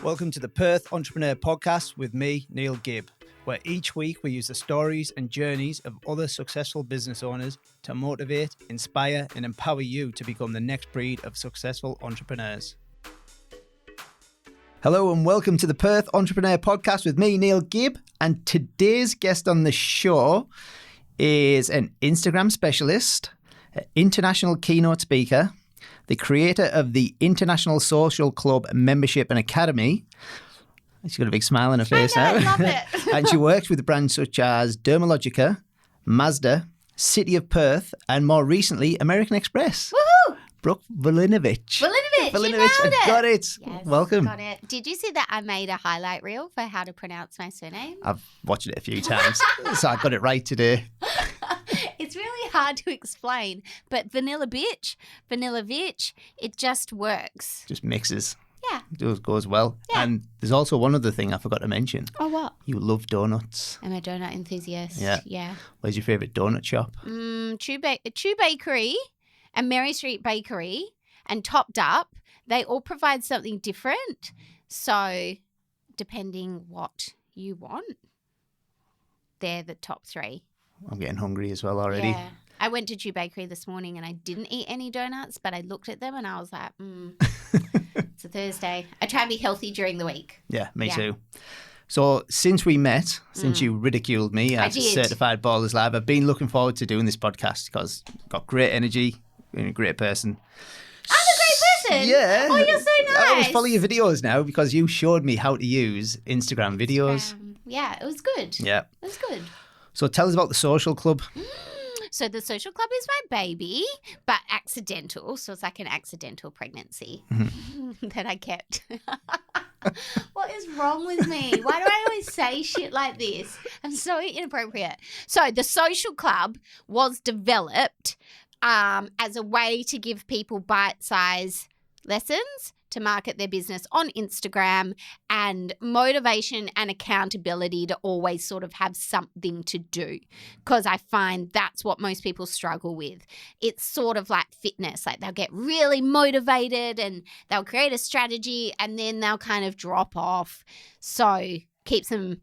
Welcome to the Perth Entrepreneur Podcast with me, Neil Gibb, where each week we use the stories and journeys of other successful business owners to motivate, inspire, and empower you to become the next breed of successful entrepreneurs. Hello and welcome to the Perth Entrepreneur Podcast with me, Neil Gibb, and today's guest on the show is an Instagram specialist, an international keynote speaker, the creator of the International Social Club Membership and Academy. She's got a big smile on her face now. I love it. And she works with brands such as Dermalogica, Mazda, City of Perth, and more recently, American Express. Woohoo! Vulinovich. Vulinovich, you nailed I it. got it. Yes, Welcome. got it. Did you see that I made a highlight reel for how to pronounce my surname? I've watched it a few times, so I got it right today. It's really hard to explain, but Vulinovich, it just works. Just mixes. Yeah. It goes well. Yeah. And there's also one other thing I forgot to mention. Oh, what? You love donuts. I'm a donut enthusiast. Yeah. Where's your favourite donut shop? Chew Bakery and Mary Street Bakery and Topped Up, they all provide something different. So depending what you want, they're the top three. I'm getting hungry as well already. Yeah. I went to Chew Bakery this morning and I didn't eat any donuts, but I looked at them and I was like, it's a Thursday. I try and be healthy during the week. Yeah, me too. So since we met, since you ridiculed me as a certified Ballers Lab, I've been looking forward to doing this podcast because I've got great energy, you're a great person. I'm a great person? Yeah. Oh, you're so nice. I always follow your videos now because you showed me how to use Instagram videos. Yeah, it was good. Yeah. It was good. So tell us about the social club. So the social club is my baby, but accidental. So it's like an accidental pregnancy that I kept. What is wrong with me? Why do I always say shit like this? I'm so inappropriate. So the social club was developed as a way to give people bite-sized lessons to market their business on Instagram and motivation and accountability to always sort of have something to do, because I find that's what most people struggle with. It's sort of like fitness. Like they'll get really motivated and they'll create a strategy and then they'll kind of drop off. So keeps them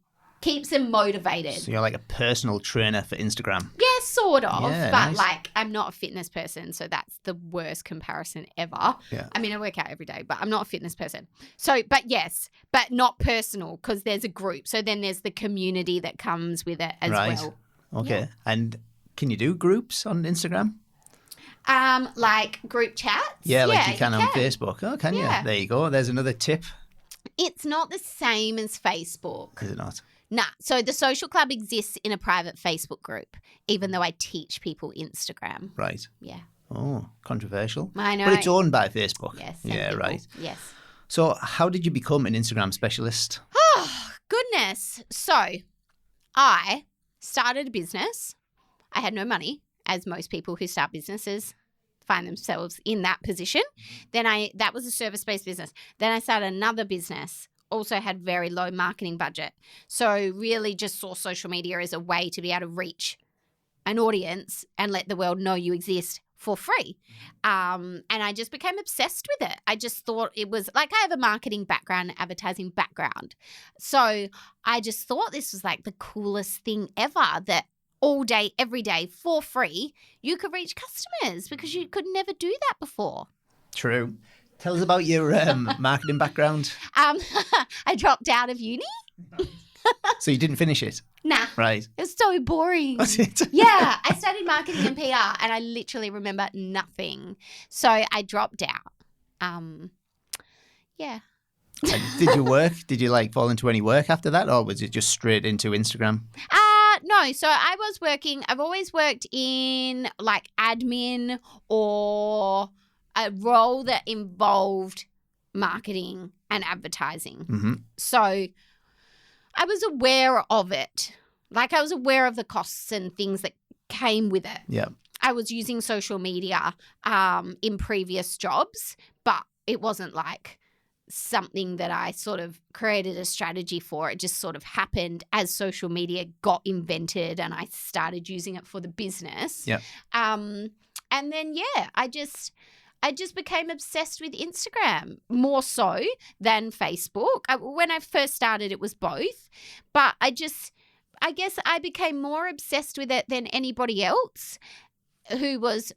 motivated. So you're like a personal trainer for Instagram. Yeah, sort of. Yeah, but nice. like I'm not a fitness person, so that's the worst comparison ever. Yeah. I mean, I work out every day, but I'm not a fitness person. So, but yes, but not personal because there's a group. So then there's the community that comes with it as well. Okay. Yeah. And can you do groups on Instagram? Like group chats? Yeah, like you can on Facebook. Oh, can you? There you go. There's another tip. It's not the same as Facebook. Is it not? Nah. So the social club exists in a private Facebook group, even though I teach people Instagram. Right. Yeah. Oh, controversial. I know. But it's owned by Facebook. Yes. Yeah, people. right. Yes. So how did you become an Instagram specialist? Oh, goodness. So I started a business. I had no money, as most people who start businesses find themselves in that position. Then that was a service-based business. Then I started another business, also had very low marketing budget. So really just saw social media as a way to be able to reach an audience and let the world know you exist for free. And I just became obsessed with it. I just thought it was like I have a marketing background, advertising background. So I just thought this was like the coolest thing ever, that all day, every day, for free, you could reach customers because you could never do that before. True. Tell us about your marketing background. I dropped out of uni. So you didn't finish it? Nah. Right. It was so boring. Was it? Yeah. I studied marketing and PR and I literally remember nothing. So I dropped out. Yeah. And did you work? Did you like fall into any work after that, or was it just straight into Instagram? No. So I've always worked in like admin or a role that involved marketing and advertising. Mm-hmm. So I was aware of it. Like I was aware of the costs and things that came with it. Yeah. I was using social media in previous jobs, but it wasn't like something that I sort of created a strategy for. It just sort of happened as social media got invented and I started using it for the business. Yeah. And then, I I just became obsessed with Instagram more so than Facebook. When I first started, it was both. But I guess I became more obsessed with it than anybody else who was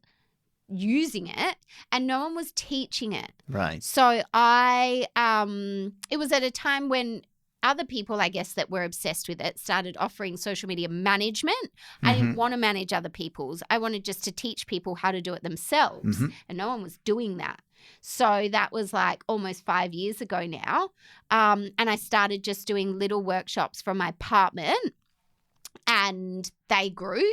using it, and no one was teaching it. Right. So it was at a time when other people, I guess, that were obsessed with it started offering social media management. I didn't want to manage other people's. I wanted just to teach people how to do it themselves, and no one was doing that. So that was like almost 5 years ago now, and I started just doing little workshops from my apartment, and they grew.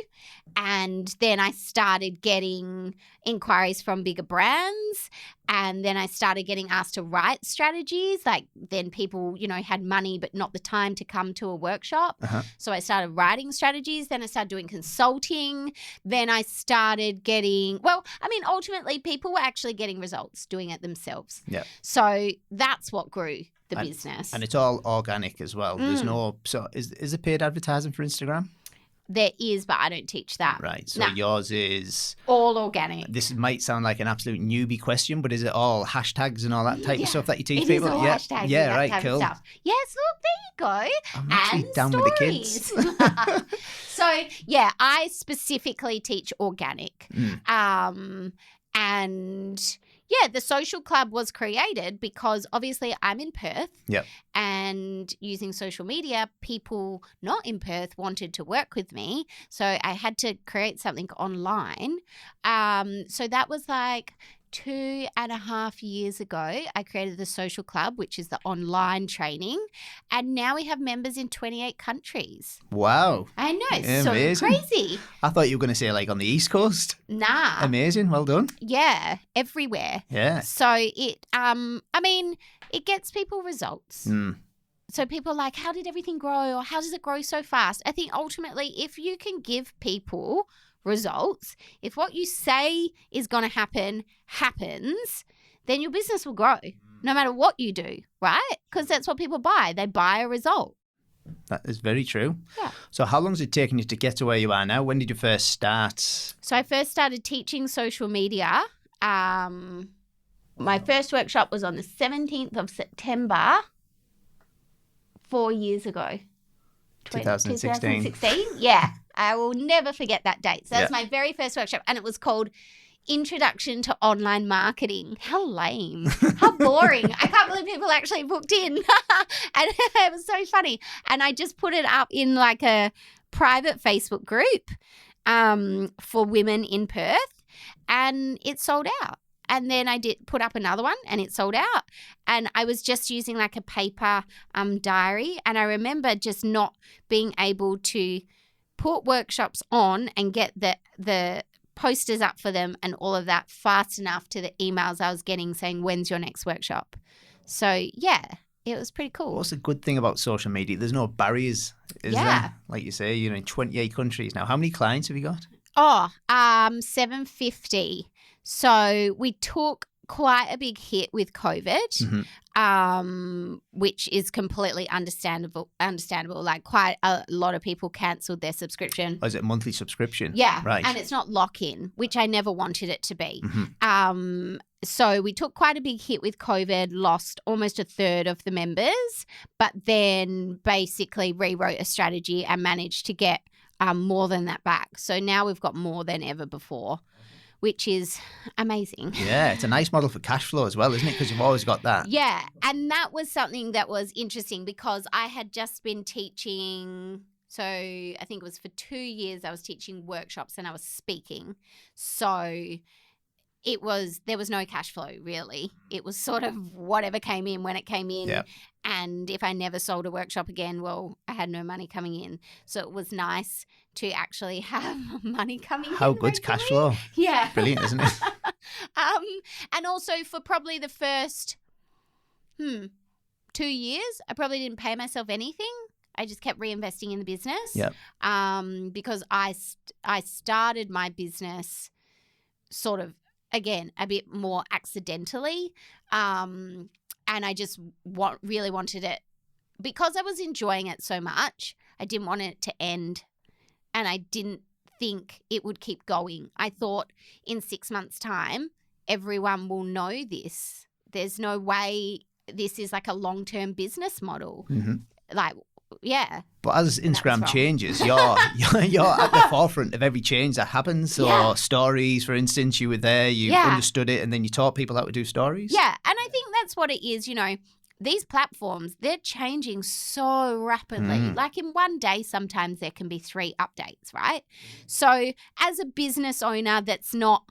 And then I started getting inquiries from bigger brands. And then I started getting asked to write strategies. Like then people, had money but not the time to come to a workshop. So I started writing strategies. Then I started doing consulting. Then I started getting, ultimately people were actually getting results doing it themselves. Yeah. So that's what grew the business. And it's all organic as well. There's no, so is it paid advertising for Instagram? There is, but I don't teach that. Right. So yours is all organic. This might sound like an absolute newbie question, but is it all hashtags and all that type of stuff that you teach it people? Is all hashtags. Yeah, right, cool. Stuff. Yes, look, there you go. I'm actually down stories. with the kids. So, yeah, I specifically teach organic. And yeah, the social club was created because obviously I'm in Perth. Yep. And using social media, people not in Perth wanted to work with me. So I had to create something online. So that was like 2.5 years ago. I created the social club, which is the online training. And now we have members in 28 countries. Wow. I know. It's amazing. So crazy. I thought you were going to say like on the East Coast. Nah. Amazing. Well done. Yeah. Everywhere. Yeah. So it, it gets people results. So people are like, how did everything grow? Or how does it grow so fast? I think ultimately, if you can give people results, if what you say is going to happen happens, then your business will grow no matter what you do, right? Because that's what people buy. They buy a result. That is very true. Yeah. So how long has it taken you to get to where you are now? When did you first start? So I first started teaching social media. My first workshop was on the 17th of September 4 years ago. 2016. 2016, yeah. I will never forget that date. So that's Yeah. my very first workshop, and it was called Introduction to Online Marketing. How lame. How boring. I can't believe people actually booked in. And it was so funny. And I just put it up in like a private Facebook group for women in Perth, and it sold out. And then I did put up another one and it sold out. And I was just using like a paper diary. And I remember just not being able to put workshops on and get the posters up for them and all of that fast enough to the emails I was getting saying, when's your next workshop? So, yeah, it was pretty cool. What's the good thing about social media? There's no barriers, is there? Like you say, in 28 countries now. How many clients have you got? 750. So we took quite a big hit with COVID, which is completely understandable. Like quite a lot of people cancelled their subscription. Oh, is it a monthly subscription? Yeah. Right. And it's not lock-in, which I never wanted it to be. So we took quite a big hit with COVID, lost almost a third of the members, but then basically rewrote a strategy and managed to get more than that back. So now we've got more than ever before, which is amazing. Yeah, it's a nice model for cash flow as well, isn't it? Because you've always got that. Yeah, and that was something that was interesting because I had just been teaching, so I think it was for 2 years I was teaching workshops and I was speaking. So there was no cash flow really. It was sort of whatever came in when it came in. Yep. And if I never sold a workshop again, well, I had no money coming in. So it was nice to actually have money coming in. How good's cash flow? Yeah. Brilliant, isn't it? And also for probably the first 2 years, I probably didn't pay myself anything. I just kept reinvesting in the business. Yep. Because I started my business sort of, again, a bit more accidentally. And I just really wanted it because I was enjoying it so much. I didn't want it to end and I didn't think it would keep going. I thought in 6 months' time, everyone will know this. There's no way this is like a long-term business model. Like, yeah. But as Instagram wrong. changes, you're at the forefront of every change that happens. So stories, for instance, you were there, you understood it, and then you taught people how to do stories. Yeah, and I think that's what it is, you know. These platforms, they're changing so rapidly. Like in one day, sometimes there can be 3 updates, right? So as a business owner that's not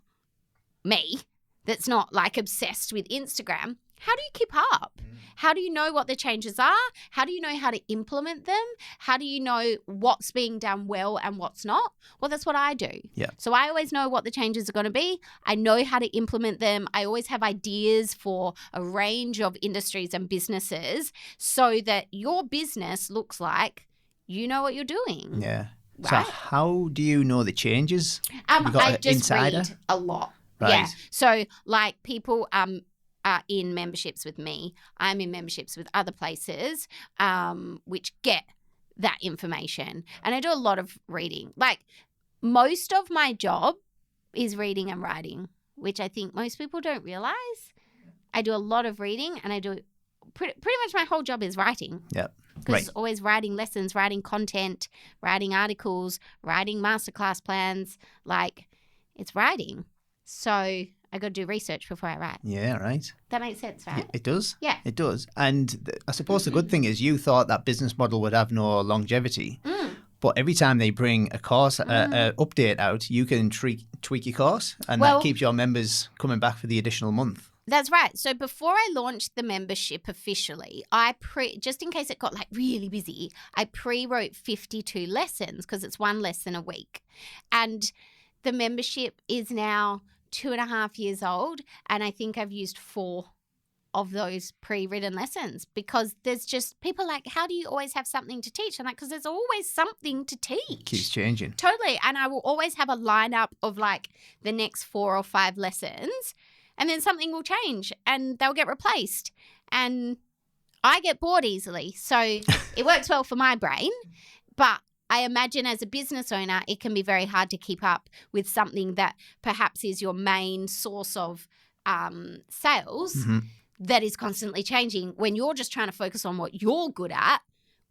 me, that's not like obsessed with Instagram, how do you keep up? How do you know what the changes are? How do you know how to implement them? How do you know what's being done well and what's not? Well, that's what I do. Yeah. So I always know what the changes are going to be. I know how to implement them. I always have ideas for a range of industries and businesses so that your business looks like you know what you're doing. Yeah. Right? So how do you know the changes? I just read a lot. Right. Yeah. So like people are in memberships with me. I'm in memberships with other places which get that information. And I do a lot of reading. Like most of my job is reading and writing, which I think most people don't realize. I do a lot of reading and I do pretty much my whole job is writing. Yep. Because it's always writing lessons, writing content, writing articles, writing masterclass plans. Like it's writing. So I got to do research before I write. Yeah, right. That makes sense, right? Yeah, it does. Yeah. It does. And I suppose the good thing is you thought that business model would have no longevity. But every time they bring a course update out, you can tweak your course and that keeps your members coming back for the additional month. That's right. So before I launched the membership officially, just in case it got like really busy, I pre-wrote 52 lessons because it's 1 lesson a week. And the membership is now 2.5 years old, and I think I've used 4 of those pre-written lessons because there's just people like, how do you always have something to teach? I'm like, because there's always something to teach. Keeps changing. Totally. And I will always have a lineup of like the next 4 or 5 lessons, and then something will change and they'll get replaced. And I get bored easily. So it works well for my brain, but I imagine as a business owner, it can be very hard to keep up with something that perhaps is your main source of sales that is constantly changing when you're just trying to focus on what you're good at,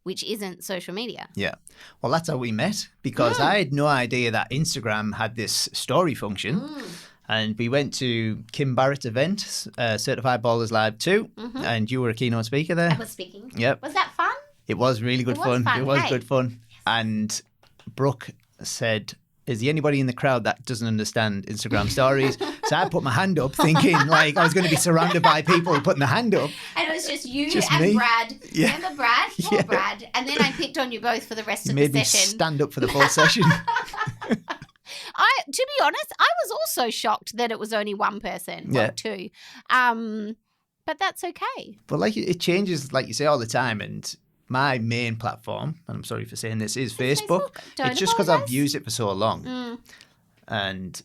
which isn't social media. Yeah. Well, that's how we met because I had no idea that Instagram had this story function. And we went to Kim Barrett's event, Certified Ballers Live 2, and you were a keynote speaker there. I was speaking. Yep. Was that fun? It was really good fun. It was hey. good fun. And Brooke said, is there anybody in the crowd that doesn't understand Instagram stories? So I put my hand up thinking like I was going to be surrounded by people putting their hand up. And it was just you just and me. Brad. Yeah. Remember Brad? Poor Brad. And then I picked on you both for the rest of the Made me session. stand up for the full session. To be honest, I was also shocked that it was only 1 person, Yeah. or 2. But that's okay. But like it changes, like you say, all the time. And my main platform, and I'm sorry for saying this, is Facebook. Don't It's just because I've apologise. used it for so long. And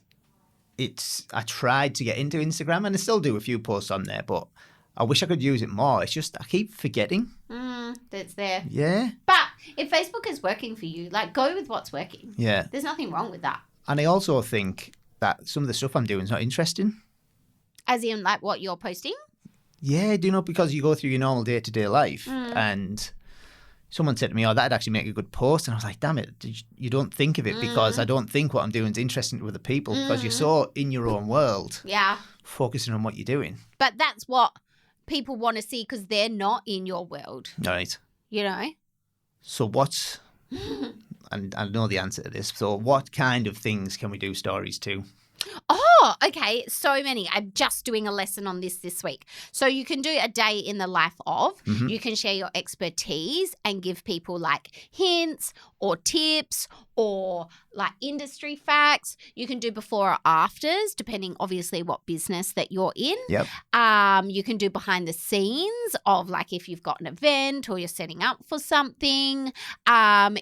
I tried to get into Instagram and I still do a few posts on there, but I wish I could use it more. It's just I keep forgetting. That's there. Yeah. But if Facebook is working for you, like go with what's working. Yeah. There's nothing wrong with that. And I also think that some of the stuff I'm doing is not interesting. As in like what you're posting? Yeah, do you know, because you go through your normal day-to-day life and someone said to me, oh, that'd actually make a good post. And I was like, damn it, you don't think of it because I don't think what I'm doing is interesting to other people because you're so in your own world. Yeah. Focusing on what you're doing. But that's what people want to see because they're not in your world. Right. You know? So what's... and I know the answer to this. So what kind of things can we do stories to? Oh, okay. So many. I'm just doing a lesson on this week. So you can do a day in the life of. You can share your expertise and give people like hints or tips or like industry facts. You can do before or afters, depending obviously what business that you're in. Yep. You can do behind the scenes of like if you've got an event or you're setting up for something.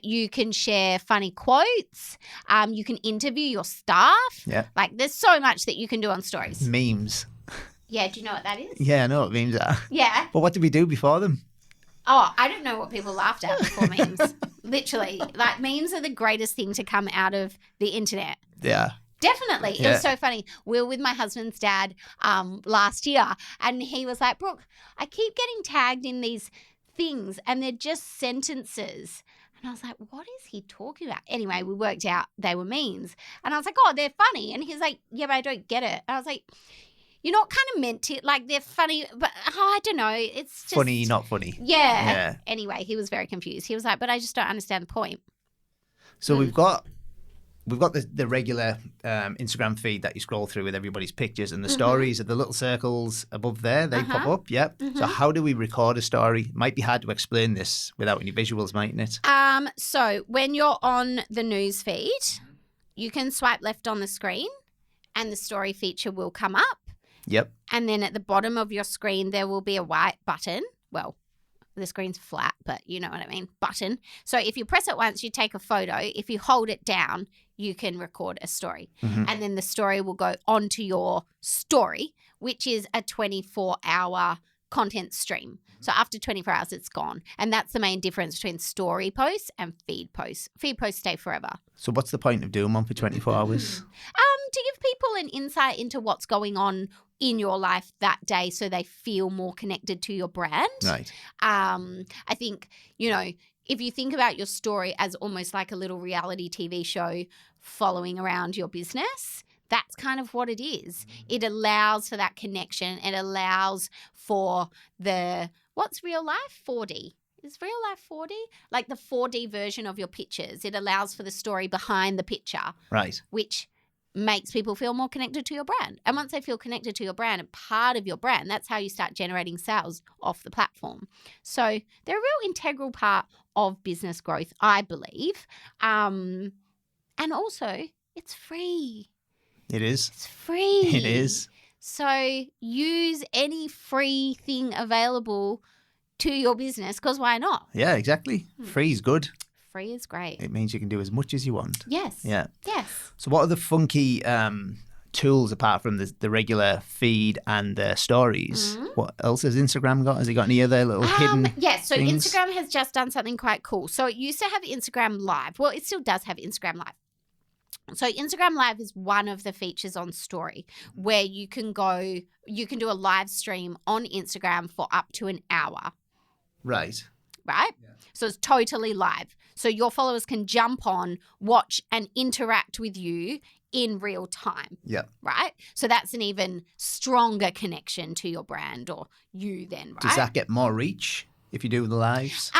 You can share funny quotes. You can interview your staff. Yeah. Like there's so much that you can do on stories. Memes. Yeah, do you know what that is? Yeah, I know what memes are. Yeah. But what did we do before them? Oh, I don't know what people laughed at before memes. Literally. Like memes are the greatest thing to come out of the internet. Yeah. Definitely. It was so funny. We were with my husband's dad last year, and he was like, Brooke, I keep getting tagged in these things and they're just sentences. And I was like, what is he talking about? Anyway, we worked out they were memes. And I was like, oh, they're funny. And he's like, yeah, but I don't get it. And I was like, you're not kind of meant to, like, they're funny, but I don't know. It's just funny, not funny. Yeah. Anyway, he was very confused. He was like, but I just don't understand the point. So we've got the regular Instagram feed that you scroll through with everybody's pictures, and the stories are the little circles above there. They pop up. Yep. So how do we record a story? Might be hard to explain this without any visuals, mightn't it? So when you're on the news feed, you can swipe left on the screen and the story feature will come up. Yep. And then at the bottom of your screen, there will be a white button. Well, the screen's flat, but you know what I mean, button. So if you press it once, you take a photo. If you hold it down, you can record a story. And then the story will go onto your story, which is a 24-hour content stream. So after 24 hours, it's gone. And that's the main difference between story posts and feed posts. Feed posts stay forever. So what's the point of doing one for 24 hours? To give people an insight into what's going on in your life that day so they feel more connected to your brand. Right. I think, you know, if you think about your story as almost like a little reality TV show following around your business, that's kind of what it is. It allows for that connection. It allows for what's real life? 4D. Is real life 4D? Like the 4D version of your pictures. It allows for the story behind the picture. Right. Which makes people feel more connected to your brand. And once they feel connected to your brand and part of your brand, that's how you start generating sales off the platform. So they're a real integral part of business growth, I believe. And also, it's free. It is. It's free. It is. So use any free thing available to your business, because why not? Yeah, exactly. Free is good. Free is great. It means you can do as much as you want. Yes. Yeah. Yes. So what are the funky tools apart from the regular feed and the stories? What else has Instagram got? Has it got any other little hidden Yes, so things? Instagram has just done something quite cool. So it used to have Instagram Live. Well, it still does have Instagram Live. So Instagram Live is one of the features on Story where you can do a live stream on Instagram for up to an hour. Right. Right? Yeah. So it's totally live. So your followers can jump on, watch, and interact with you in real time. Yeah. Right? So that's an even stronger connection to your brand or you then, right? Does that get more reach if you do the lives?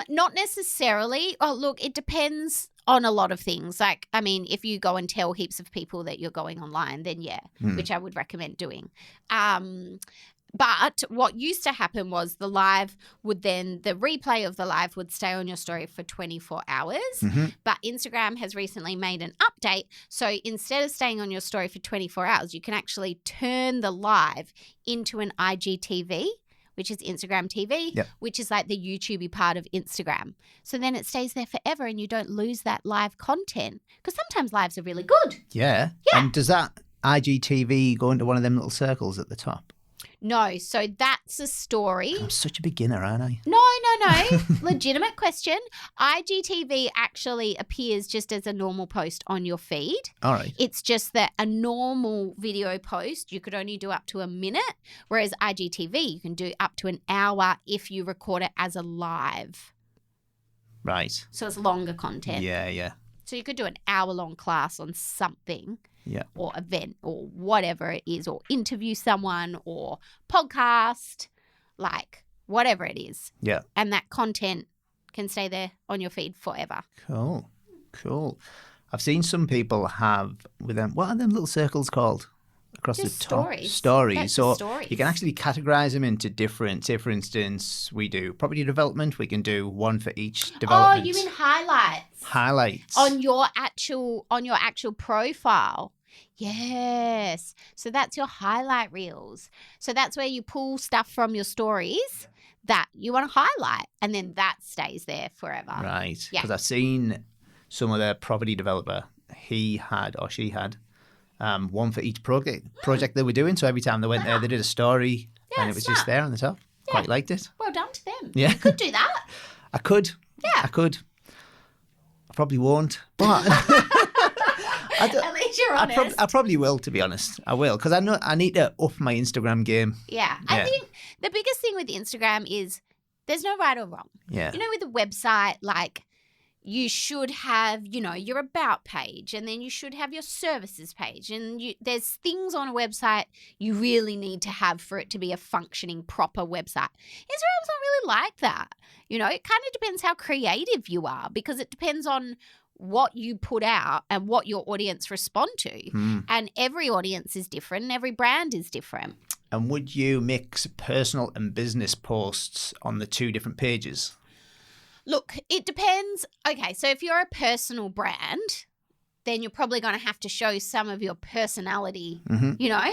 Not necessarily. Oh, look, it depends on a lot of things. Like, I mean, if you go and tell heaps of people that you're going online, then yeah, which I would recommend doing. But what used to happen was the replay of the live would stay on your story for 24 hours. But Instagram has recently made an update. So instead of staying on your story for 24 hours, you can actually turn the live into an IGTV, which is Instagram TV, which is like the YouTube part of Instagram. So then it stays there forever and you don't lose that live content, because sometimes lives are really good. Yeah. And does that IGTV go into one of them little circles at the top? No, so that's a story. I'm such a beginner, aren't I? No. Legitimate question. IGTV actually appears just as a normal post on your feed. All right. It's just that a normal video post, you could only do up to a minute, whereas IGTV, you can do up to an hour if you record it as a live. Right. So it's longer content. Yeah. So you could do an hour-long class on something. Yeah. Or event or whatever it is, or interview someone or podcast, like whatever it is. Yeah. And that content can stay there on your feed forever. Cool. I've seen some people have with them, what are them little circles called? Across just the top? Stories. So stories. You can actually categorize them into different, say for instance, we do property development, we can do one for each development. Oh, you mean highlights? Highlights. On your actual profile. Yes. So that's your highlight reels. So that's where you pull stuff from your stories that you want to highlight, and then that stays there forever. Right. Yeah. Because I've seen some of the property developer, he had or she had one for each project they were doing. So every time they went there, they did a story and it was just there on the top. Yeah. Quite liked it. Well done to them. Yeah. You could do that. I could. Yeah. I could. I probably won't, but... At least least you're honest. I probably will, to be honest. I will, because I know I need to up my Instagram game. Yeah. I think the biggest thing with Instagram is there's no right or wrong. Yeah. You know, with a website, like you should have, you know, your about page, and then you should have your services page. And there's things on a website you really need to have for it to be a functioning, proper website. Instagram's not really like that. You know, it kind of depends how creative you are, because it depends on what you put out and what your audience respond to. And every audience is different and every brand is different. And would you mix personal and business posts on the two different pages? Look, it depends. Okay, so if you're a personal brand, then you're probably going to have to show some of your personality, you know?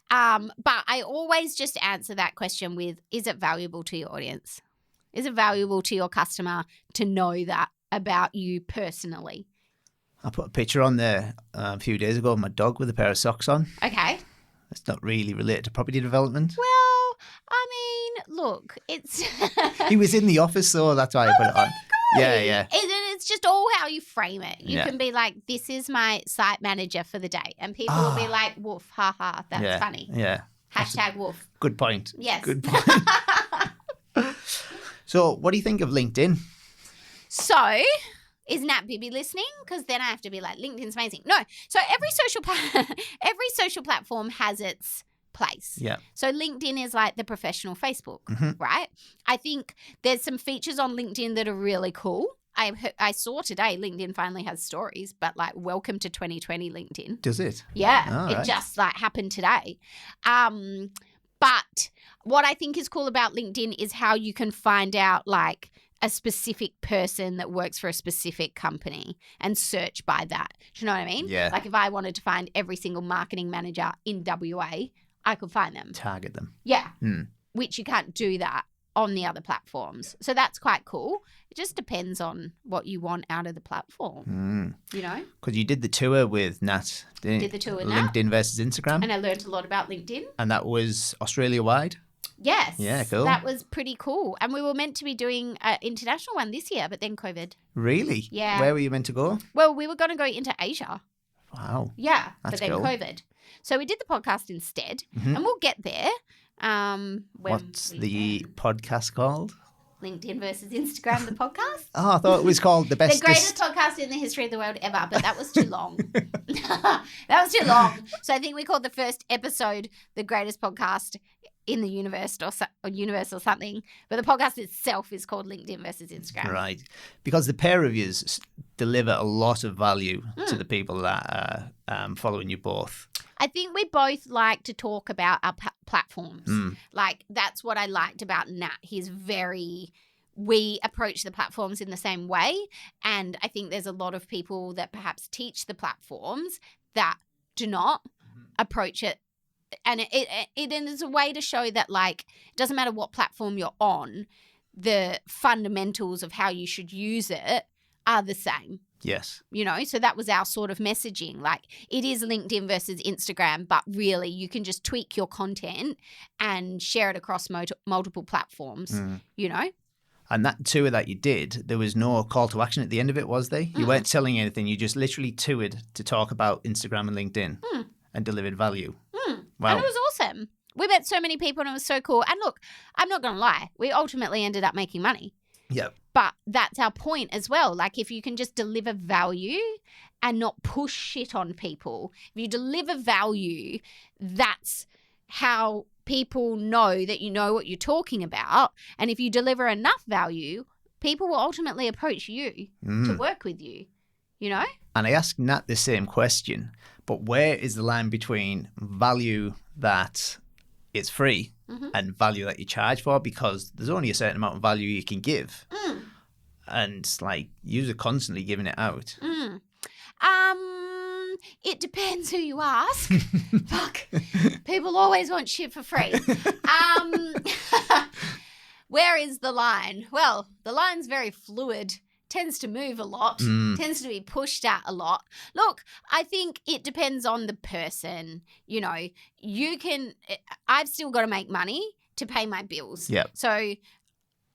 But I always just answer that question with, is it valuable to your audience? Is it valuable to your customer to know that about you personally? I put a picture on there a few days ago of my dog with a pair of socks on. Okay. It's not really related to property development. Well, I mean, look, it's... He was in the office, so that's why I put it on. Yeah. It's just all how you frame it. You can be like, this is my site manager for the day. And people will be like, woof, ha ha, that's funny. Yeah. Hashtag woof. Good point. Yes. Good point. So what do you think of LinkedIn? So, is Nat Bibi listening? Because then I have to be like, LinkedIn's amazing. No. So every social platform has its place. Yeah. So LinkedIn is like the professional Facebook, right? I think there's some features on LinkedIn that are really cool. I saw today LinkedIn finally has stories, but like, welcome to 2020 LinkedIn. Does it? Yeah. It just like happened today. But what I think is cool about LinkedIn is how you can find out like a specific person that works for a specific company and search by that. Do you know what I mean? Yeah. Like if I wanted to find every single marketing manager in WA, I could find them. Target them. Yeah. Which you can't do that on the other platforms. So that's quite cool. It just depends on what you want out of the platform, you know? Because you did the tour with Nat. Did the tour with Nat. LinkedIn versus Instagram. And I learned a lot about LinkedIn. And that was Australia-wide? Yes. Yeah, cool. That was pretty cool. And we were meant to be doing an international one this year, but then COVID. Really? Yeah. Where were you meant to go? Well, we were going to go into Asia. Wow. Yeah, That's but then cool. COVID. So we did the podcast instead, and we'll get there. What's the podcast called? LinkedIn versus Instagram, the podcast. Oh, I thought it was called The Bestest. The greatest podcast in the history of the world ever, but that was too long. That was too long. So I think we called the first episode The Greatest Podcast in the Universe or something. But the podcast itself is called LinkedIn versus Instagram. Right. Because the pair of you deliver a lot of value to the people that are following you both. I think we both like to talk about our platforms. Like, that's what I liked about Nat. We approach the platforms in the same way. And I think there's a lot of people that perhaps teach the platforms that do not approach it. And it is a way to show that, like, it doesn't matter what platform you're on, the fundamentals of how you should use it are the same. Yes. You know, so that was our sort of messaging. Like, it is LinkedIn versus Instagram, but really you can just tweak your content and share it across multiple platforms, you know? And that tour that you did, there was no call to action at the end of it, was there? You weren't selling anything. You just literally toured to talk about Instagram and LinkedIn and delivered value. Wow. And it was awesome. We met so many people and it was so cool. And look, I'm not going to lie. We ultimately ended up making money. Yeah. But that's our point as well. Like, if you can just deliver value and not push shit on people, if you deliver value, that's how people know that you know what you're talking about. And if you deliver enough value, people will ultimately approach you to work with you, you know? And I asked Nat the same question, but where is the line between value that is free and value that you charge for? Because there's only a certain amount of value you can give. And like, you're constantly giving it out. It depends who you ask. Fuck. People always want shit for free. Where is the line? Well, the line's very fluid. Tends to move a lot, tends to be pushed at a lot. Look, I think it depends on the person. You know, I've still got to make money to pay my bills. Yep. So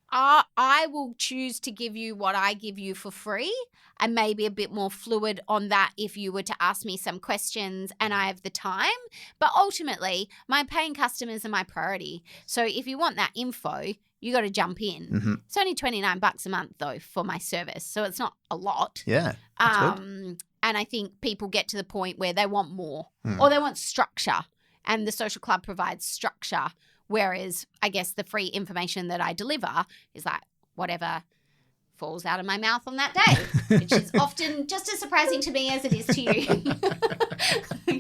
I will choose to give you what I give you for free, and maybe a bit more fluid on that if you were to ask me some questions and I have the time. But ultimately, my paying customers are my priority. So if you want that info, you got to jump in. Mm-hmm. It's only $29 a month though for my service, so it's not a lot. Yeah, that's good. And I think people get to the point where they want more or they want structure, and the social club provides structure. Whereas I guess the free information that I deliver is like whatever falls out of my mouth on that day, which is often just as surprising to me as it is to you.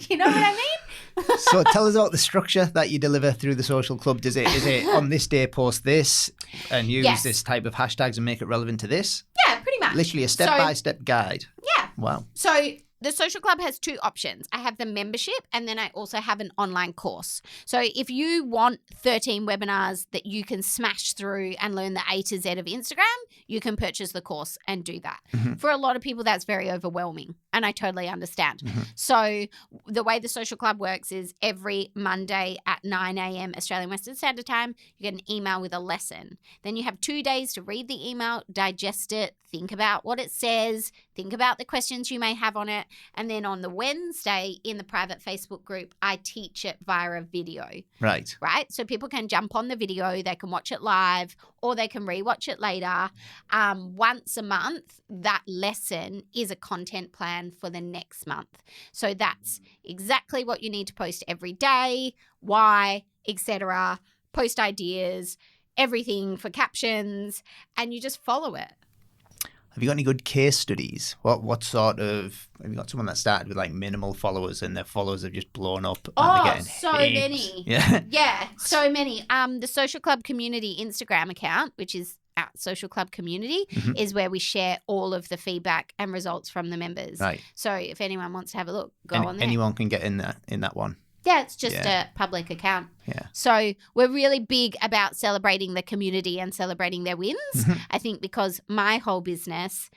You know what I mean? So tell us about the structure that you deliver through the social club. Is it on this day post this and use this type of hashtags and make it relevant to this? Yeah, pretty much. Literally a step-by-step guide. Yeah. Wow. So the social club has two options. I have the membership, and then I also have an online course. So if you want 13 webinars that you can smash through and learn the A to Z of Instagram, you can purchase the course and do that. Mm-hmm. For a lot of people, that's very overwhelming, and I totally understand. Mm-hmm. So the way the social club works is every Monday at 9 a.m. Australian Western Standard Time, you get an email with a lesson. Then you have 2 days to read the email, digest it, think about what it says, think about the questions you may have on it. And then on the Wednesday in the private Facebook group, I teach it via a video. Right. Right? So people can jump on the video, they can watch it live, or they can rewatch it later. Once a month, that lesson is a content plan for the next month. So that's exactly what you need to post every day, why, etc. Post ideas, everything for captions, and you just follow it. Have you got any good case studies? What sort of, have you got someone that started with like minimal followers and their followers have just blown up? And they're getting so heaps? many. Yeah. Yeah, so many. The Social Club Community Instagram account, which is at Social Club Community, is where we share all of the feedback and results from the members. Right. So if anyone wants to have a look, go on there. Anyone can get in that one. Yeah, it's just a public account. Yeah. So we're really big about celebrating the community and celebrating their wins. I think because my whole business,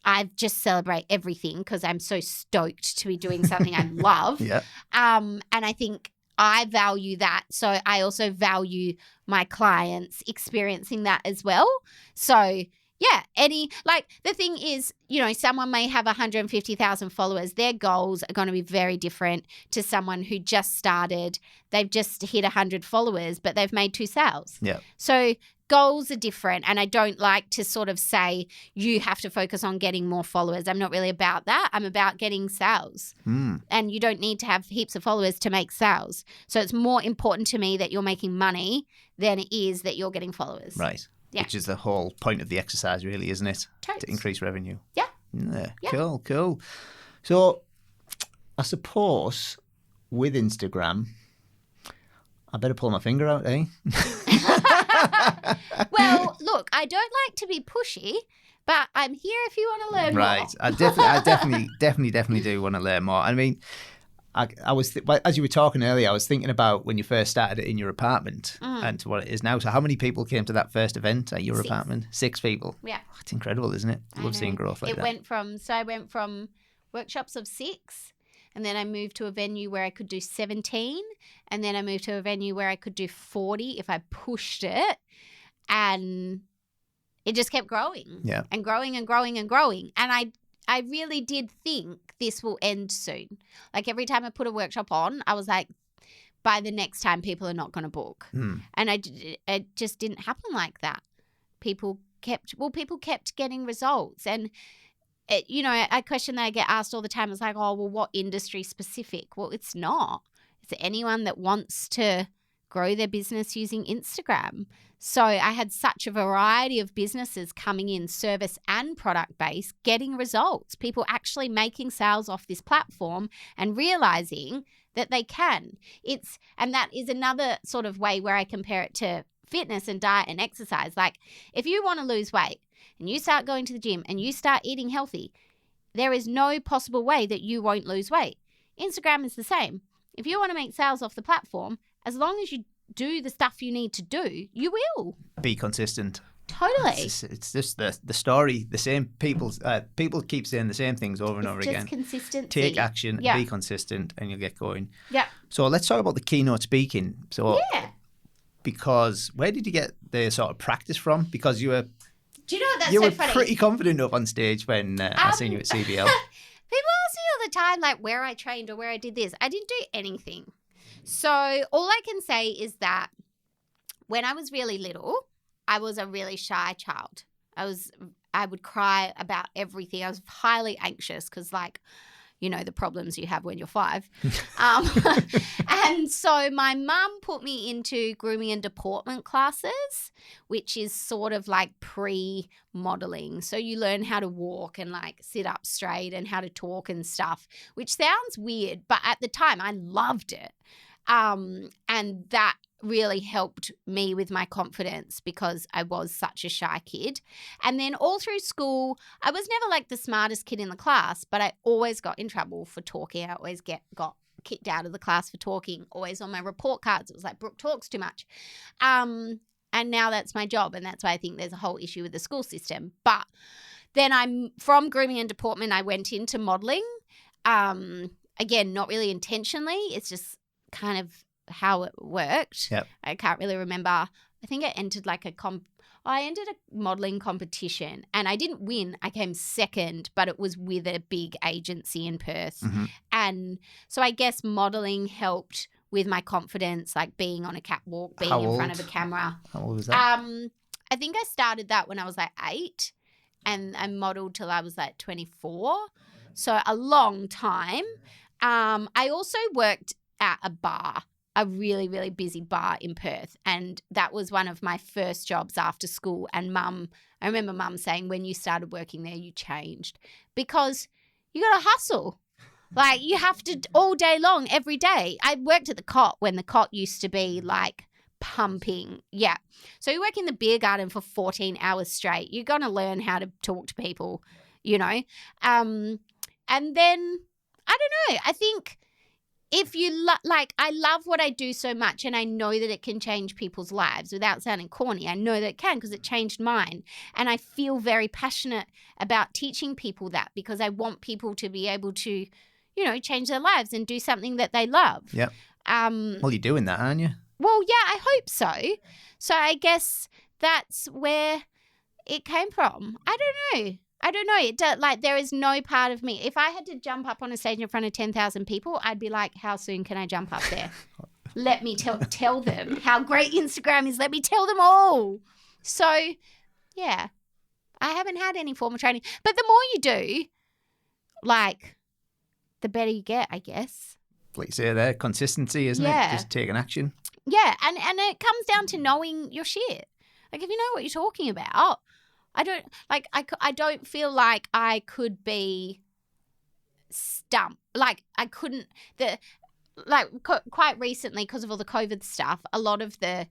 I just celebrate everything because I'm so stoked to be doing something I love. Yeah. And I think I value that. So I also value my clients experiencing that as well. So yeah, the thing is, someone may have 150,000 followers. Their goals are going to be very different to someone who just started. They've just hit 100 followers, but they've made 2 sales. Yeah. So goals are different. And I don't like to sort of say you have to focus on getting more followers. I'm not really about that. I'm about getting sales. And you don't need to have heaps of followers to make sales. So it's more important to me that you're making money than it is that you're getting followers. Right. Yeah. Which is the whole point of the exercise, really, isn't it? Totes. To increase revenue. Yeah. Yeah. Cool. So I suppose with Instagram, I better pull my finger out, eh? Well, look, I don't like to be pushy, but I'm here if you want to learn more. Right. I definitely do want to learn more. I mean, I was as you were talking earlier, I was thinking about when you first started it in your apartment and to what it is now. So how many people came to that first event at your 6. apartment? 6 people. Yeah. That's incredible, isn't it? I love seeing growth like that. I went from workshops of 6, and then I moved to a venue where I could do 17, and then I moved to a venue where I could do 40 if I pushed it, and it just kept growing. Yeah. And growing and growing and growing. And I really did think this will end soon. Like every time I put a workshop on, I was like, by the next time, people are not going to book. And it just didn't happen like that. People kept getting results. And, a question that I get asked all the time is like, oh, well, what industry specific? Well, it's not. It's anyone that wants to grow their business using Instagram. So I had such a variety of businesses coming in, service and product based, getting results, people actually making sales off this platform and realizing that they can. And that is another sort of way where I compare it to fitness and diet and exercise. Like if you want to lose weight and you start going to the gym and you start eating healthy, there is no possible way that you won't lose weight. Instagram is the same. If you want to make sales off the platform, as long as you do the stuff you need to do, you will. Be consistent. Totally. It's just the story, the same people keep saying the same things over and over again. Just consistency. Take action, be consistent, and you'll get going. Yeah. So let's talk about the keynote speaking. So because where did you get the sort of practice from? Because you were Do you know what? That's you so were funny. pretty confident up on stage when I seen you at CBL. People ask me all the time, like, where I trained or where I did this. I didn't do anything. So all I can say is that when I was really little, I was a really shy child. I would cry about everything. I was highly anxious because, like, you know, the problems you have when you're 5. And so my mum put me into grooming and deportment classes, which is sort of like pre-modeling. So you learn how to walk and like sit up straight and how to talk and stuff, which sounds weird, but at the time I loved it. And that really helped me with my confidence because I was such a shy kid. And then all through school, I was never like the smartest kid in the class, but I always got in trouble for talking. I always got kicked out of the class for talking, always on my report cards. It was like, Brooke talks too much. And now that's my job. And that's why I think there's a whole issue with the school system. But then I'm from grooming and deportment, I went into modeling. Again, not really intentionally. It's just kind of how it worked. Yep. I can't really remember. I think I entered like I entered a modeling competition and I didn't win. I came second, but it was with a big agency in Perth. Mm-hmm. And so I guess modeling helped with my confidence, like being on a catwalk, being in front of a camera. How old was that? I think I started that when I was like 8 and I modeled till I was like 24. So a long time. I also worked at a bar, a really, really busy bar in Perth. And that was one of my first jobs after school. And I remember mum saying, when you started working there, you changed because you got to hustle. Like you have to all day long, every day. I worked at the Cot when the Cot used to be like pumping. Yeah. So you work in the beer garden for 14 hours straight. You're going to learn how to talk to people, you know. And then, I don't know, I think if you I love what I do so much and I know that it can change people's lives without sounding corny. I know that it can because it changed mine. And I feel very passionate about teaching people that because I want people to be able to, you know, change their lives and do something that they love. Yep. Well, you're doing that, aren't you? Well, yeah, I hope so. So I guess that's where it came from. I don't know. There is no part of me. If I had to jump up on a stage in front of 10,000 people, I'd be like, how soon can I jump up there? Let me tell them how great Instagram is. Let me tell them all. So, yeah, I haven't had any formal training. But the more you do, like, the better you get, I guess. Like you say there, consistency, isn't it? Just taking action. Yeah, and it comes down to knowing your shit. Like, if you know what you're talking about, I don't feel like I could be stumped. Like I couldn't quite recently because of all the COVID stuff, a lot of the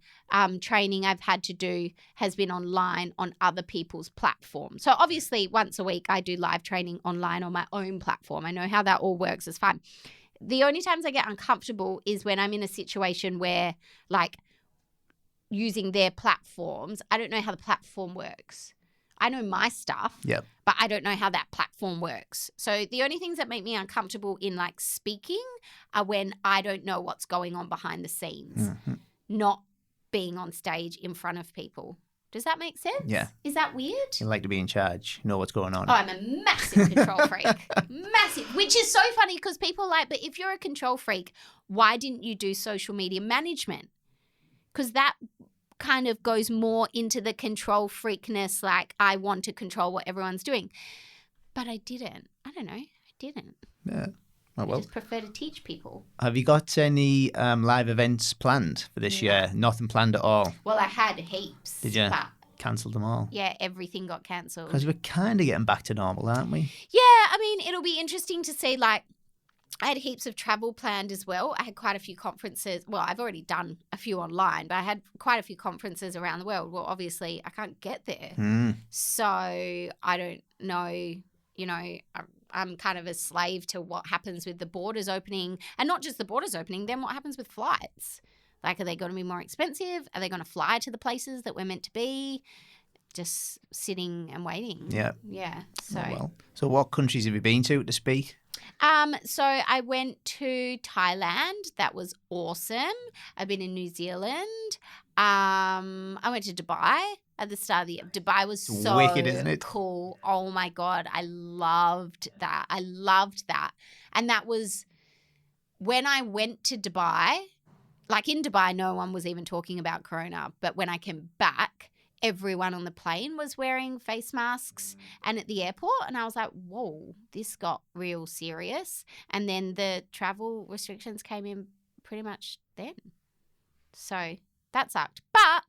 training I've had to do has been online on other people's platforms. So obviously once a week I do live training online on my own platform. I know how that all works. It's fine. The only times I get uncomfortable is when I'm in a situation where like using their platforms, I don't know how the platform works. I know my stuff, but I don't know how that platform works. So the only things that make me uncomfortable in like speaking are when I don't know what's going on behind the scenes, not being on stage in front of people. Does that make sense? Yeah. Is that weird? You like to be in charge, know what's going on. Oh, I'm a massive control freak. Massive. Which is so funny because people are like, but if you're a control freak, why didn't you do social media management? Because that kind of goes more into the control freakness, like I want to control what everyone's doing. But I didn't. I don't know. I didn't. Yeah. Oh, well. I just prefer to teach people. Have you got any live events planned for this year? Nothing planned at all? Well, I had heaps. Did you? Cancelled them all? Yeah, everything got cancelled. Because we're kind of getting back to normal, aren't we? Yeah, I mean, it'll be interesting to see, like, I had heaps of travel planned as well. I had quite a few conferences. Well, I've already done a few online, but I had quite a few conferences around the world. Well, obviously, I can't get there. So I don't know, you know, I'm kind of a slave to what happens with the borders opening. And not just the borders opening, then what happens with flights? Like, are they going to be more expensive? Are they going to fly to the places that we're meant to be? Just sitting and waiting. Yeah. Yeah. So, So what countries have you been to speak? So I went to Thailand. That was awesome. I've been in New Zealand. I went to Dubai at the start of the year. Dubai was so wicked, isn't it? cool. Oh my God. I loved that. And that was when I went to Dubai. Like in Dubai, no one was even talking about Corona. But when I came back, everyone on the plane was wearing face masks and at the airport. And I was like, whoa, this got real serious. And then the travel restrictions came in pretty much then. So that sucked. But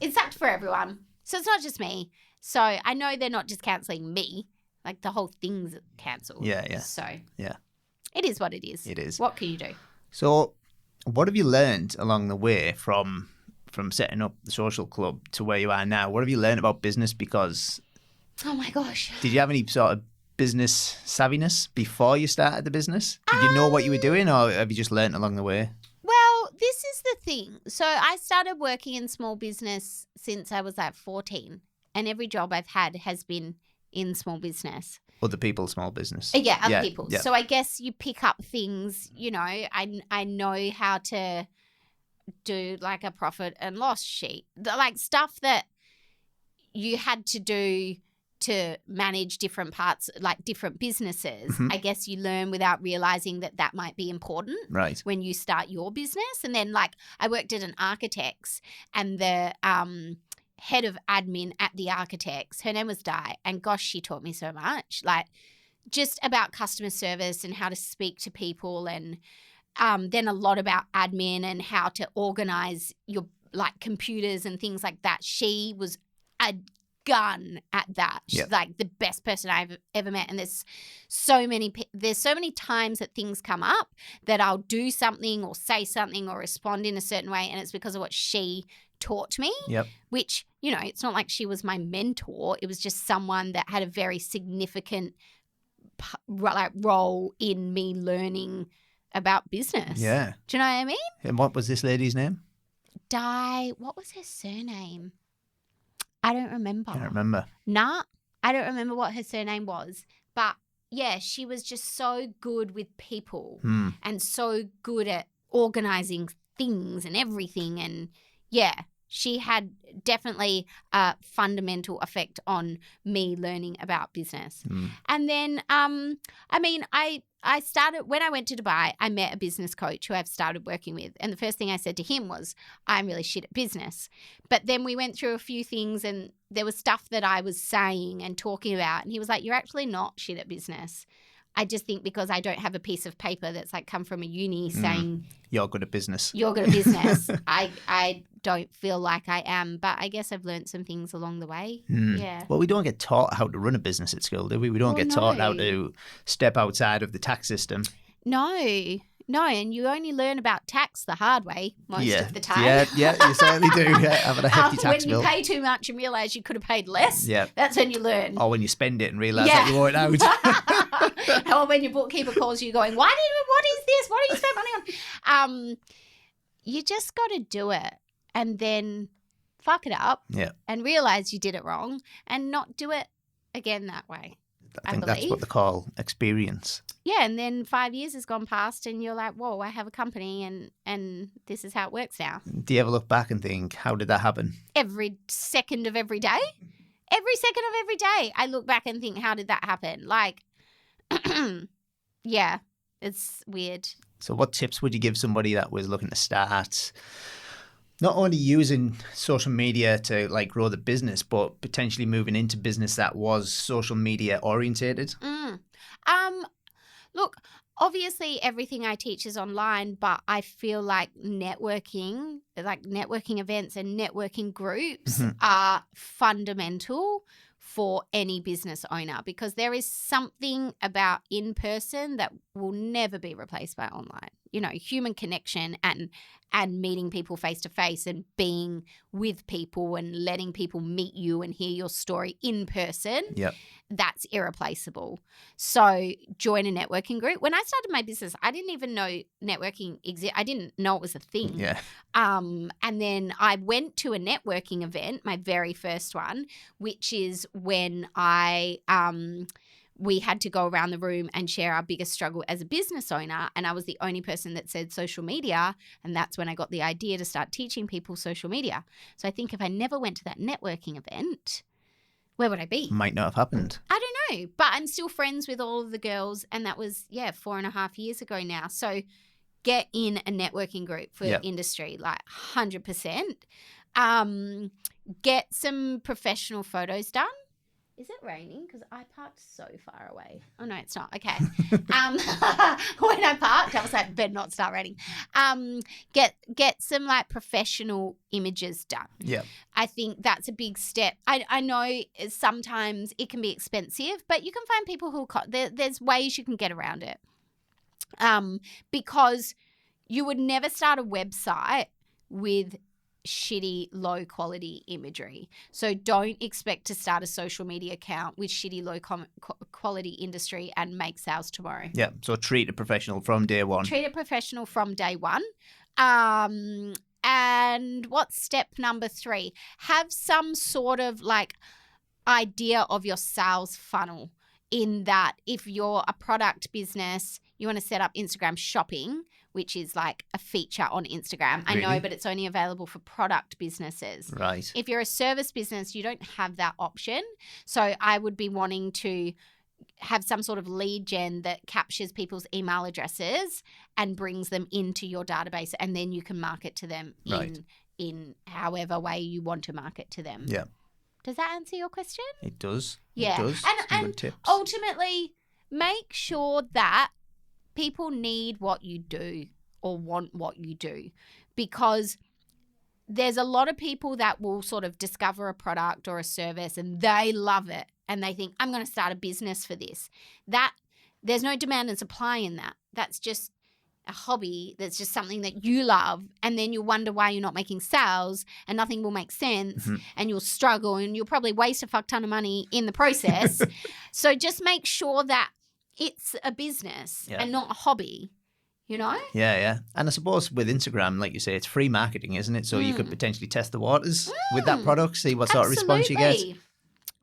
it sucked for everyone. So it's not just me. So I know they're not just cancelling me. Like the whole thing's cancelled. Yeah. So Yeah. it is what it is. It is. What can you do? So what have you learned along the way from setting up the social club to where you are now? What have you learned about business? Because oh my gosh, did you have any sort of business savviness before you started the business? Did you know what you were doing, or have you just learned along the way? Well, this is the thing. So I started working in small business since I was like 14, and every job I've had has been in small business. Other people's small business. Yeah, other people's. Yeah. So I guess you pick up things, you know, I know how to do like a profit and loss sheet, like stuff that you had to do to manage different parts, like different businesses. Mm-hmm. I guess you learn without realizing that might be important Right. when you start your business. And then like I worked at an architect's, and the head of admin at the architects, her name was Di, and gosh, she taught me so much, like just about customer service and how to speak to people, and then a lot about admin and how to organize your like computers and things like that. She was a gun at that. She's like the best person I've ever met. And there's so many times that things come up that I'll do something or say something or respond in a certain way, and it's because of what she taught me. Yep. Which, you know, it's not like she was my mentor. It was just someone that had a very significant role in me learning about business. Yeah. Do you know what I mean? And what was this lady's name? Di, what was her surname? I don't remember. I don't remember. Nah, I don't remember what her surname was. But yeah, she was just so good with people and so good at organizing things and everything. And yeah, she had definitely a fundamental effect on me learning about business. And then, I mean, I started, when I went to Dubai, I met a business coach who I've started working with. And the first thing I said to him was, I'm really shit at business. But then we went through a few things, and there was stuff that I was saying and talking about. And he was like, you're actually not shit at business. I just think because I don't have a piece of paper that's like come from a uni saying you're good at business. You're good at business. I don't feel like I am, but I guess I've learned some things along the way. Yeah. Well, we don't get taught how to run a business at school, do we? We don't get taught how to step outside of the tax system. No, and you only learn about tax the hard way most of the time. Yeah, you certainly do. Yeah, having a hefty tax bill. When you pay too much and realise you could have paid less, that's when you learn. Or when you spend it and realise that you owe it out. Or when your bookkeeper calls you going, what is this? What do you spend money on? You just got to do it and then fuck it up and realise you did it wrong and not do it again that way. I think that's what they call experience. Yeah, and then 5 years has gone past and you're like, whoa, I have a company and this is how it works now. Do you ever look back and think, how did that happen? Every second of every day. Every second of every day, I look back and think, how did that happen? Like, yeah, it's weird. So what tips would you give somebody that was looking to start not only using social media to like grow the business, but potentially moving into business that was social media orientated? Look, obviously everything I teach is online, but I feel like networking events and networking groups are fundamental for any business owner, because there is something about in person that will never be replaced by online. You know, human connection and meeting people face to face and being with people and letting people meet you and hear your story in person. Yep. That's irreplaceable. So join a networking group. When I started my business, I didn't even know networking existed. I didn't know it was a thing. Yeah. And then I went to a networking event, my very first one, which is when I we had to go around the room and share our biggest struggle as a business owner. And I was the only person that said social media. And that's when I got the idea to start teaching people social media. So I think if I never went to that networking event, where would I be? Might not have happened. I don't know. But I'm still friends with all of the girls. And that was, 4.5 years ago now. So get in a networking group for industry, like 100%. Get some professional photos done. Is it raining? Because I parked so far away. Oh, no, it's not. Okay. When I parked, I was like, better not start raining. Get some like professional images done. Yeah. I think that's a big step. I know sometimes it can be expensive, but you can find people who there's ways you can get around it. Because you would never start a website with shitty low quality imagery. So don't expect to start a social media account with shitty low quality industry and make sales tomorrow. Yeah. So treat a professional from day one. Treat a professional from day one. And what's step number 3? Have some sort of like idea of your sales funnel, in that if you're a product business, you want to set up Instagram shopping, which is like a feature on Instagram. Really? I know, but it's only available for product businesses. Right. If you're a service business, you don't have that option. So I would be wanting to have some sort of lead gen that captures people's email addresses and brings them into your database, and then you can market to them in however way you want to market to them. Yeah. Does that answer your question? It does. Yeah. It does. And good tips. ultimately, make sure that people need what you do or want what you do, because there's a lot of people that will sort of discover a product or a service and they love it and they think, I'm going to start a business for this. That there's no demand and supply in that. That's just a hobby. That's just something that you love, and then you'll wonder why you're not making sales and nothing will make sense, and you'll struggle and you'll probably waste a fuck ton of money in the process. So just make sure that it's a business and not a hobby, you know? Yeah. And I suppose with Instagram, like you say, it's free marketing, isn't it? So you could potentially test the waters with that product, see what sort of response you get.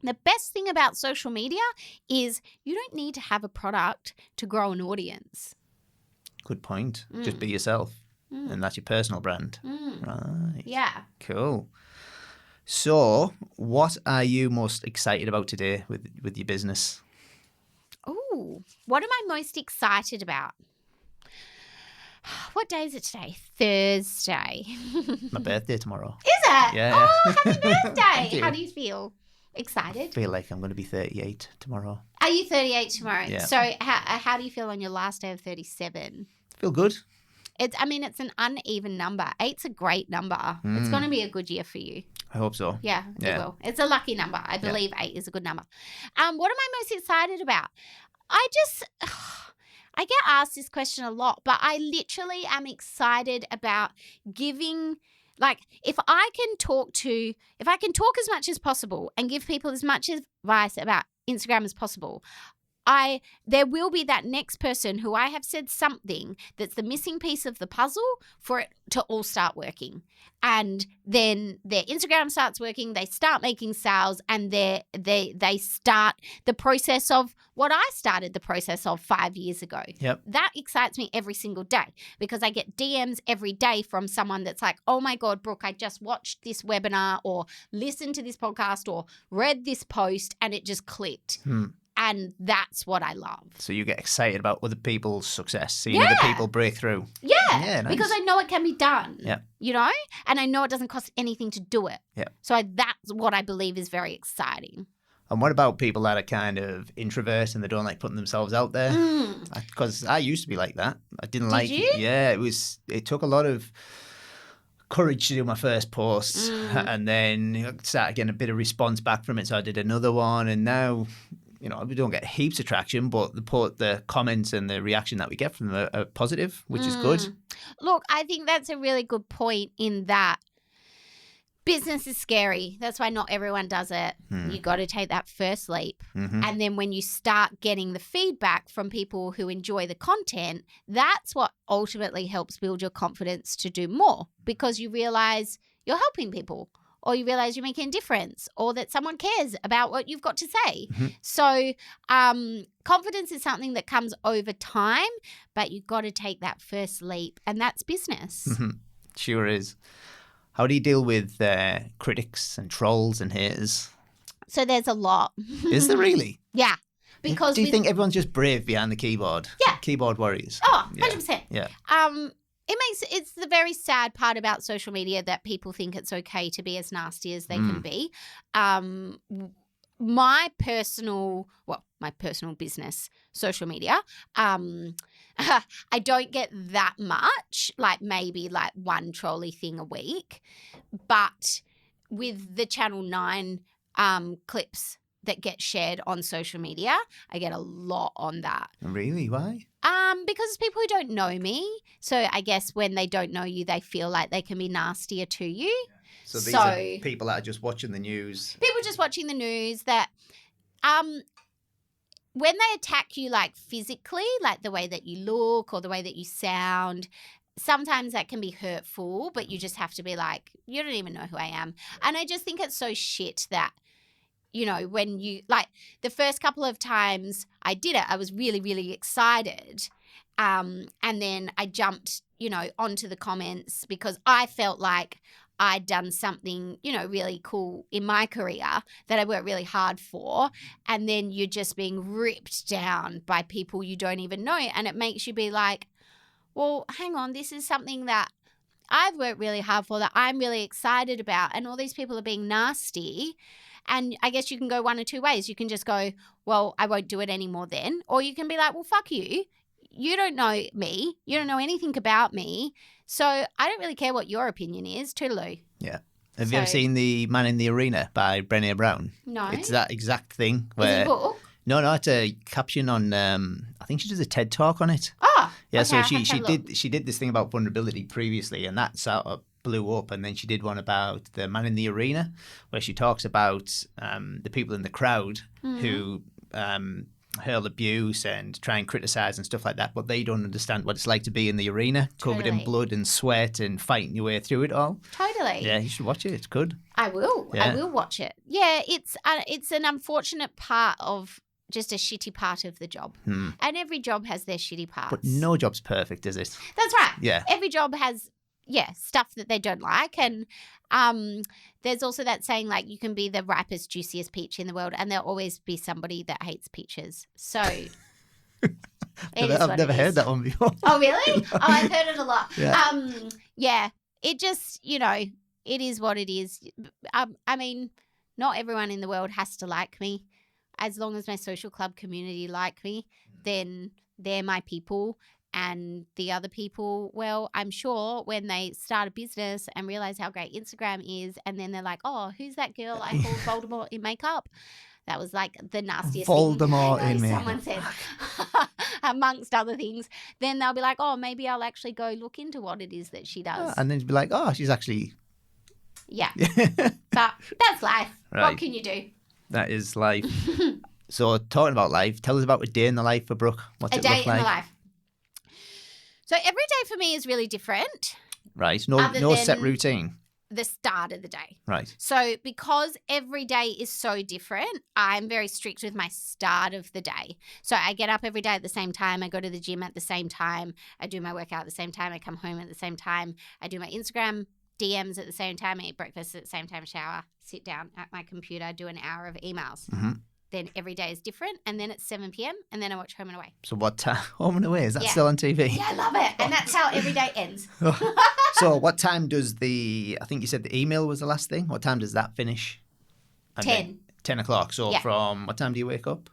The best thing about social media is you don't need to have a product to grow an audience. Good point. Just be yourself. And that's your personal brand. Right. Yeah. Cool. So what are you most excited about today with your business? Oh, what am I most excited about? What day is it today? Thursday. My birthday tomorrow. Is it? Yeah. Oh, happy birthday. Thank you. How do you feel? Excited? I feel like I'm going to be 38 tomorrow. Are you 38 tomorrow? Yeah. So how do you feel on your last day of 37? Feel good. It's an uneven number. 8's a great number. It's going to be a good year for you. I hope so. Yeah, it will. It's a lucky number. I believe 8 is a good number. What am I most excited about? I get asked this question a lot, but I literally am excited about giving, like, if I can talk as much as possible and give people as much advice about Instagram as possible, there will be that next person who I have said something that's the missing piece of the puzzle for it to all start working. And then their Instagram starts working, they start making sales, and they start the process of what I started the process of 5 years ago. Yep. That excites me every single day, because I get DMs every day from someone that's like, oh my God, Brooke, I just watched this webinar or listened to this podcast or read this post and it just clicked. And that's what I love. So you get excited about other people's success, seeing other people break through. Yeah, nice. Because I know it can be done. Yeah. You know? And I know it doesn't cost anything to do it. Yeah. So that's what I believe is very exciting. And what about people that are kind of introverts and they don't like putting themselves out there? Because I used to be like that. I didn't like you? Yeah, it took a lot of courage to do my first post, and then started getting a bit of response back from it. So I did another one, and now, you know, we don't get heaps of traction, but the comments and the reaction that we get from them are positive, which is good. Look, I think that's a really good point, in that business is scary. That's why not everyone does it. You got to take that first leap. And then when you start getting the feedback from people who enjoy the content, that's what ultimately helps build your confidence to do more, because you realize you're helping people, or you realize you're making a difference, or that someone cares about what you've got to say. Mm-hmm. So confidence is something that comes over time, but you've got to take that first leap, and that's business. Mm-hmm. Sure is. How do you deal with critics and trolls and haters? So there's a lot. Is there really? Yeah. Because do you think everyone's just brave behind the keyboard? Yeah. Keyboard warriors. Oh, 100%. Yeah. It's the very sad part about social media that people think it's okay to be as nasty as they can be. My personal business social media, I don't get that much, like maybe like one trolley thing a week, but with the Channel 9 clips that get shared on social media, I get a lot on that. Really? Why? Because it's people who don't know me. So I guess when they don't know you, they feel like they can be nastier to you. So these are people that are just watching the news. People just watching the news that when they attack you like physically, like the way that you look or the way that you sound, sometimes that can be hurtful, but you just have to be like, you don't even know who I am. And I just think it's so shit that, you know, when you, like the first couple of times I did it, I was really, really excited. And then I jumped, you know, onto the comments because I felt like I'd done something, you know, really cool in my career that I worked really hard for. And then you're just being ripped down by people you don't even know. And it makes you be like, well, hang on, this is something that I've worked really hard for, that I'm really excited about. And all these people are being nasty. And I guess you can go one or two ways. You can just go, well, I won't do it anymore then. Or you can be like, well, fuck you. You don't know me. You don't know anything about me. So I don't really care what your opinion is. Toodaloo. Yeah. Have you ever seen The Man in the Arena by Brené Brown? No. It's that exact thing. Is it a book? No, it's a caption on, I think she does a TED Talk on it. Oh, yeah. Okay, So she did this thing about vulnerability previously, and that sort of blew up. And then she did one about The Man in the Arena, where she talks about the people in the crowd who hurl abuse and try and criticize and stuff like that, but they don't understand what it's like to be in the arena, covered in blood and sweat and fighting your way through it all. Totally. Yeah, you should watch it. It's good. I will. Yeah. I will watch it. Yeah, it's an unfortunate part of just a shitty part of the job. And every job has their shitty parts. But no job's perfect, is it? That's right. Yeah. Every job has, stuff that they don't like. And there's also that saying, like, you can be the ripest, juiciest peach in the world, and there'll always be somebody that hates peaches. So I've never heard that one before. Oh, really? Oh, I've heard it a lot. Yeah. It just, you know, it is what it is. I mean, not everyone in the world has to like me. As long as my social club community like me, then they're my people. And the other people, well, I'm sure when they start a business and realize how great Instagram is, and then they're like, oh, who's that girl I called Voldemort in makeup? That was like the nastiest Voldemort thing in makeup. someone said, amongst other things. Then they'll be like, oh, maybe I'll actually go look into what it is that she does. And then you'd be like, oh, she's actually... Yeah. But that's life. Right. What can you do? That is life. So talking about life, tell us about a day in the life for Brooke. What's A it day look in like? the life. So every day for me is really different. Right. Other No set than- routine. The start of the day. Right. So because every day is so different, I'm very strict with my start of the day. So I get up every day at the same time. I go to the gym at the same time. I do my workout at the same time. I come home at the same time. I do my Instagram DMs at the same time. I eat breakfast at the same time, shower, sit down at my computer, do an hour of emails. Mm-hmm. Then every day is different. And then it's 7 p.m. and then I watch Home and Away. So what time? Home and Away, is that Yeah. still on TV? Yeah, I love it. And that's how every day ends. So what time does I think you said the email was the last thing. What time does that finish? 10. 10 o'clock. So Yeah. from what time do you wake up?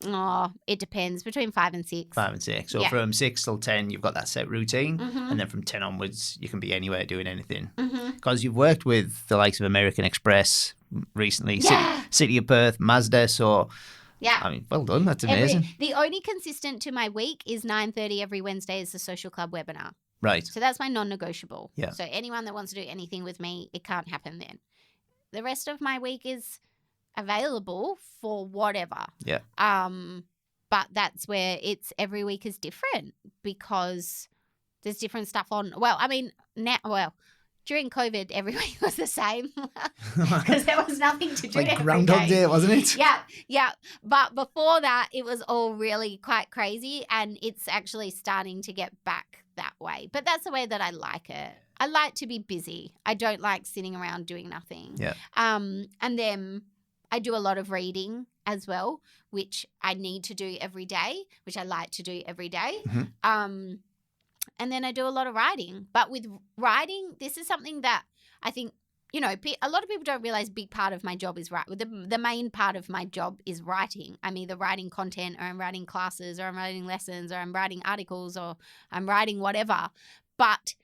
Oh, it depends. Between 5 and 6. 5 and 6. So Yeah. from 6 till 10, you've got that set routine. Mhm. And then from 10 onwards, you can be anywhere doing anything. Mm-hmm. Because you've worked with the likes of American Express recently, Yeah. City of Perth, Mazda. So, Yeah. I mean, well done. That's amazing. The only consistent to my week is 9:30 every Wednesday is the social club webinar. Right. So that's my non-negotiable. Yeah. So anyone that wants to do anything with me, it can't happen then. The rest of my week is available for whatever. Yeah. But that's where it's every week is different because there's different stuff on. Well, I mean, during COVID, every week was the same because there was nothing to do Like every Groundhog Day, wasn't it? Yeah. But before that, it was all really quite crazy, and it's actually starting to get back that way. But that's the way that I like it. I like to be busy. I don't like sitting around doing nothing. Yeah. And then I do a lot of reading as well, which I need to do every day, which I like to do every day. Mm-hmm. And then I do a lot of writing. But with writing, this is something that I think, you know, a lot of people don't realize a big part of my job is the main part of my job is writing. I'm either writing content or I'm writing classes or I'm writing lessons or I'm writing articles or I'm writing whatever. But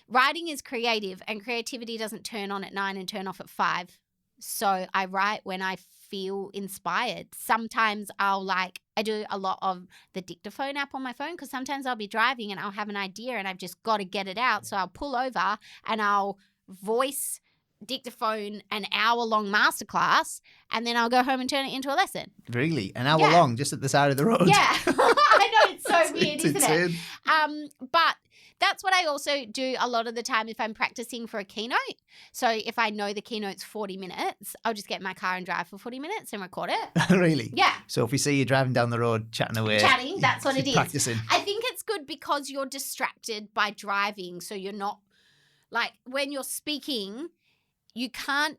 writing is creative, and creativity doesn't turn on at 9 and turn off at 5. So I write when I feel inspired. Sometimes I do a lot of the dictaphone app on my phone, because sometimes I'll be driving and I'll have an idea and I've just got to get it out. So I'll pull over and I'll voice dictaphone an hour-long masterclass, and then I'll go home and turn it into a lesson. Really? An hour long, just at the side of the road? Yeah. I know, it's so weird, isn't insane. it? But that's what I also do a lot of the time if I'm practicing for a keynote. So if I know the keynote's 40 minutes, I'll just get in my car and drive for 40 minutes and record it. Really? Yeah. So if we see you driving down the road chatting away. That's what it is. Practicing. I think it's good because you're distracted by driving. So you're not, like, when you're speaking, you can't,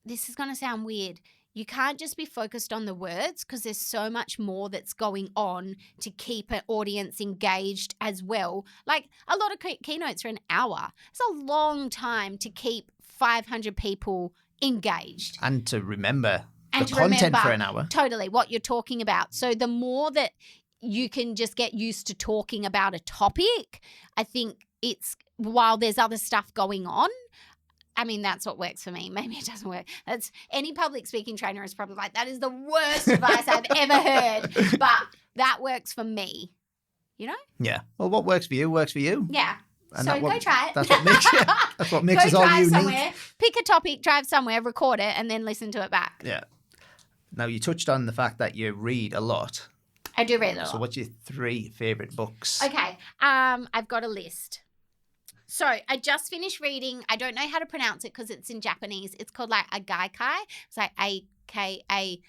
this is going to sound weird, you can't just be focused on the words, because there's so much more that's going on to keep an audience engaged as well. Like, a lot of keynotes are an hour. It's a long time to keep 500 people engaged. And to remember the content for an hour. Totally, what you're talking about. So the more that you can just get used to talking about a topic, I think it's, while there's other stuff going on, I mean, that's what works for me. Maybe it doesn't work. That's, any public speaking trainer is probably like, that is the worst advice I've ever heard. But that works for me, you know? Yeah. Well, what works for you works for you. Yeah. And so go try it. That's what makes us all drive unique. Somewhere, pick a topic, drive somewhere, record it, and then listen to it back. Yeah. Now, you touched on the fact that you read a lot. I do read a lot. So what's your 3 favourite books? Okay. I've got a list. So I just finished reading, I don't know how to pronounce it because it's in Japanese. It's called like a Gaikai. It's like Akakai.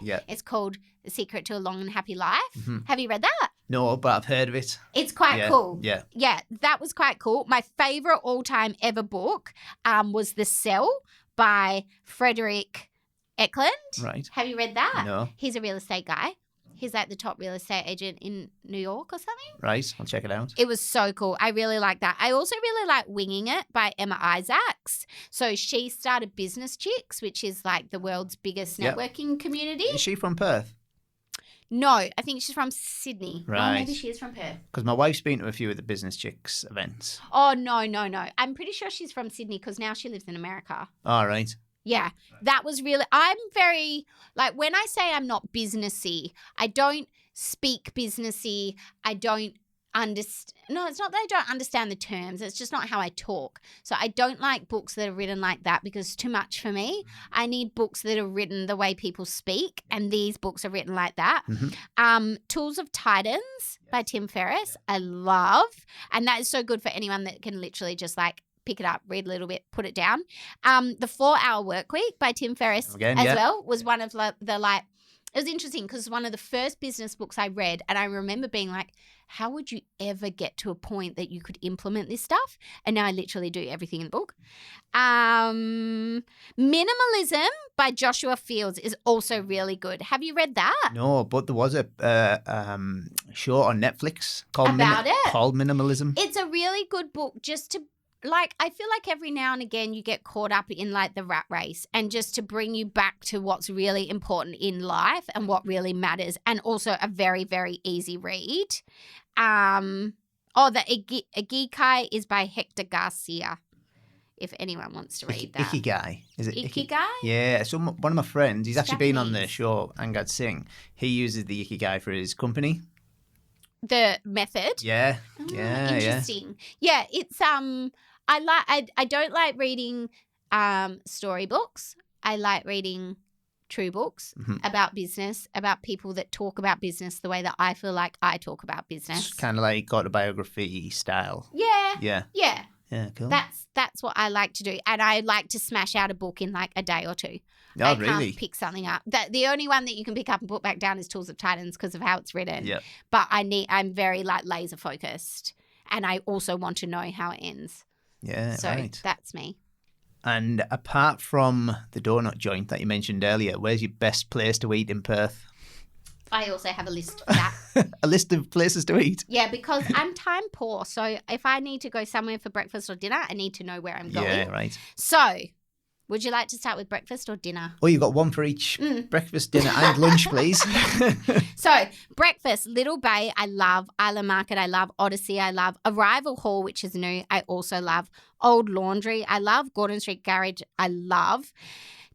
Yeah. It's called The Secret to a Long and Happy Life. Mm-hmm. Have you read that? No, but I've heard of it. It's quite cool. Yeah. Yeah, that was quite cool. My favourite all-time ever book was The Cell by Frederick Eklund. Right. Have you read that? No. He's a real estate guy. He's like the top real estate agent in New York or something. Right. I'll check it out. It was so cool. I really like that. I also really like Winging It by Emma Isaacs. So she started Business Chicks, which is like the world's biggest networking community. Is she from Perth? No, I think she's from Sydney. Right. Oh, maybe she is from Perth. Because my wife's been to a few of the Business Chicks events. Oh, no. I'm pretty sure she's from Sydney because now she lives in America. All right. Yeah, that was really, I'm very, like, when I say I'm not businessy, I don't speak businessy, I don't understand, no, it's not that I don't understand the terms, it's just not how I talk. So I don't like books that are written like that because it's too much for me. I need books that are written the way people speak, and these books are written like that. Mm-hmm. Tools of Titans by Tim Ferriss, I love, and that is so good for anyone that can literally just like pick it up, read a little bit, put it down. The 4-Hour Workweek by Tim Ferriss well was one of the like, it was interesting because it's one of the first business books I read, and I remember being like, how would you ever get to a point that you could implement this stuff? And now I literally do everything in the book. Minimalism by Joshua Fields is also really good. Have you read that? No, but there was a show on Netflix called Minimalism. It's a really good book just to, like, I feel like every now and again you get caught up in like the rat race, and just to bring you back to what's really important in life and what really matters, and also a very, very easy read. The Ikigai is by Hector Garcia, if anyone wants to read that. Ikigai. Is it Ikigai? Yeah. So one of my friends, he's actually been on the show, Angad Singh. He uses the Ikigai for his company. The method? Yeah. Interesting. Yeah, it's I don't like reading storybooks. I like reading true books about business, about people that talk about business the way that I feel like I talk about business. It's kind of like autobiography style. Yeah. Yeah. Yeah. Yeah, cool. That's what I like to do. And I like to smash out a book in like a day or two. Oh, I really? can't pick something up. The only one that you can pick up and put back down is Tools of Titans because of how it's written. Yeah. But I'm very like laser focused, and I also want to know how it ends. Yeah, So right. that's me. And apart from the donut joint that you mentioned earlier, where's your best place to eat in Perth? I also have a list for that. A list of places to eat? Yeah, because I'm time poor. So if I need to go somewhere for breakfast or dinner, I need to know where I'm going. Yeah, right. So would you like to start with breakfast or dinner? Oh, you've got one for each. Breakfast, dinner and lunch, please. So breakfast, Little Bay, I love. Island Market, I love. Odyssey, I love. Arrival Hall, which is new, I also love. Old Laundry, I love. Gordon Street Garage, I love.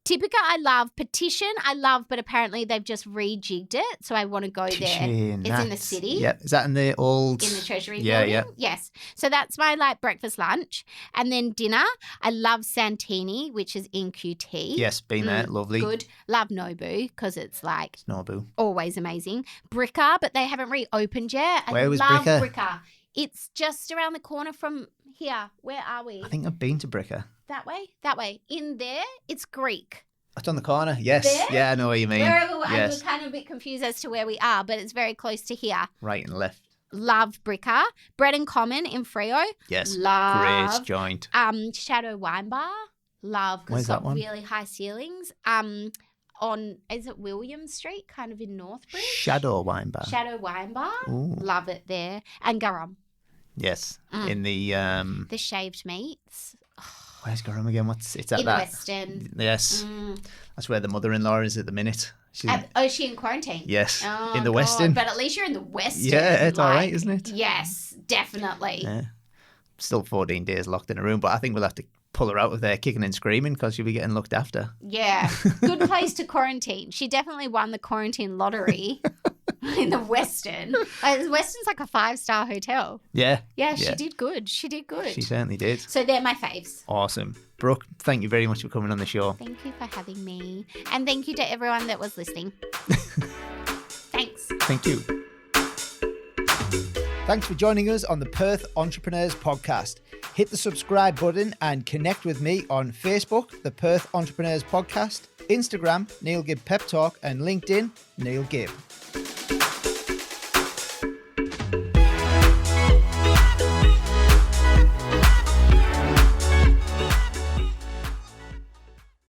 Typica, I love. Petition, I love, but apparently they've just rejigged it, so I want to go there. It's in the city. Yeah, is that in the old... In the Treasury Yeah, building? yeah. Yes. So that's my like breakfast, lunch. And then dinner, I love Santini, which is in QT. Yes, been there. Lovely. Good. Love Nobu because it's like Nobu. always amazing. Bricker, but they haven't reopened yet. Where was love Bricker? Bricker. It's just around the corner from here. Where are we? I think I've been to Bricker. That way? That way. In there, it's Greek. It's on the corner. Yes. There? Yeah, I know what you mean. I'm kind of a bit confused as to where we are, but it's very close to here. Right and left. Love Bricker. Bread and Common in Freo. Yes. Love. Great joint. Shadow Wine Bar. Love because Where's it's that got one? really high ceilings. Is it William Street, kind of in Northbridge? Shadow Wine Bar. Shadow Wine Bar. Ooh. Love it there. And Garum. Yes. In the... The shaved meats. Where's Garum again? It's at In that... the West End. Yes. That's where the mother-in-law is at the minute. She's... Is she in quarantine? Yes. Oh, in the God. West End. But at least you're in the West End. Yeah, it's all right, isn't it? Yes, definitely. Yeah. Still 14 days locked in a room, but I think we'll have to pull her out of there kicking and screaming because she'll be getting looked after. Yeah. Good place to quarantine. She definitely won the quarantine lottery in the Western. The Western's like a 5-star hotel. Yeah. Yeah, she did good. She did good. She certainly did. So they're my faves. Awesome. Brooke, thank you very much for coming on the show. Thank you for having me. And thank you to everyone that was listening. Thanks. Thank you. Thanks for joining us on the Perth Entrepreneurs Podcast. Hit the subscribe button and connect with me on Facebook, the Perth Entrepreneurs Podcast, Instagram, Neil Gibb Pep Talk, and LinkedIn, Neil Gibb.